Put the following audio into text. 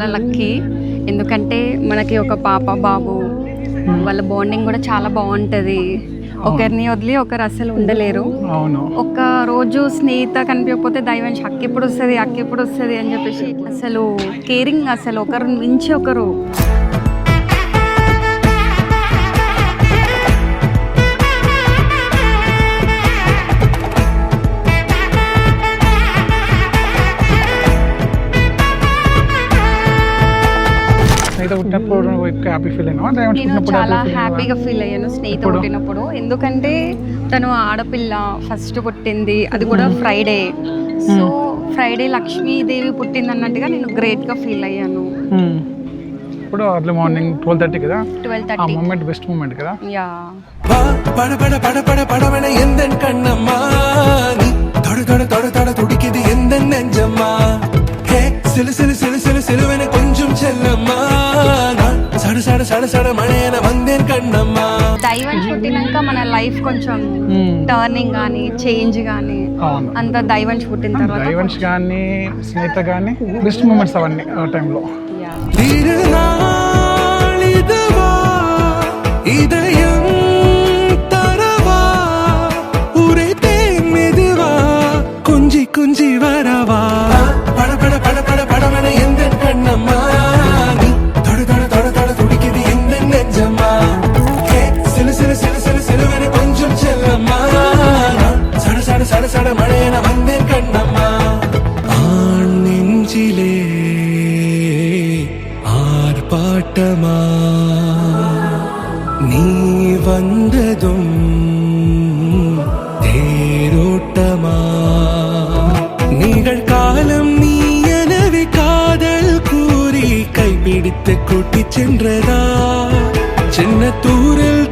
చాలా లక్కీ. ఎందుకంటే మనకి ఒక పాప బాబు, వాళ్ళ బాండింగ్ కూడా చాలా బాగుంటుంది. ఒకరిని వదిలి ఒకరు అసలు ఉండలేరు. ఒక్క రోజు స్నేహిత కనిపించకపోతే దైవం అక్క ఎప్పుడు వస్తుంది అని చెప్పేసి అసలు కేరింగ్, అసలు ఒకరు మించి ఒకరు. నేను చాలా హ్యాపీగా ఫీల్ అయ్యాను స్నేహిత పుట్టినప్పుడు. ఎందుకంటే తను ఆడపిల్ల, ఫస్ట్ పుట్టింది, అది కూడా ఫ్రైడే. సో ఫ్రైడే లక్ష్మీదేవి పుట్టింది అన్నట్టుగా నేను గ్రేట్గా ఫీల్ అయ్యాను. ఇప్పుడు అర్లీ మార్నింగ్ 12:30 కదా, 12:30 ఆ మూమెంట్ బెస్ట్ మూమెంట్ కదా. యా பட பட பட படவன எந்தன் கண்ணம்மா நீ தொட தொட தொட தொட துடிக்குது எந்தன் நெஞ்சம்மா ஹே சிலு சிலு சிலு சிலு சிலுவன கொஞ்சம் செல்லம்மா సడ సడ సడ సడ మణేన వందేన్ కన్నమ్మా. దైవం పుట్టినాక మన లైఫ్ కొంచెం టర్నింగ్ కానీ చేంజ్ కానీ అంత దైవం పుట్టిన తర్వాత దైవన్స్ కానీ స్నేహిత కానీ బెస్ట్ మూమెంట్స్ అవన్నీ ఆ టైంలో. తిరునాళిదవా இதயம் தரவா உரைத்தே மெதுவா கொஞ்சி கொஞ்சி வரவா பட பட பட பட படவன எந்தன் கண்ணம்மா நீ தொட தொட தொட தொட துடிக்குது எந்தன் நெஞ்சம்மா ஹே சிலு சிலு சிலு சிலு சிலுவன கொஞ்சம் செல்லம்மா சட சட சட சட மழையன வந்தேன் கண்ணம்மா. ஆண் நெஞ்சிலே ஆர்ப்பாட்டமா நீ வந்ததும் தேரோட்டமா நிகழ்காலம் நீ எனவே காதல் கூறி கைப்பிடித்து கூட்டிச் சென்றதா சின்ன தூரல்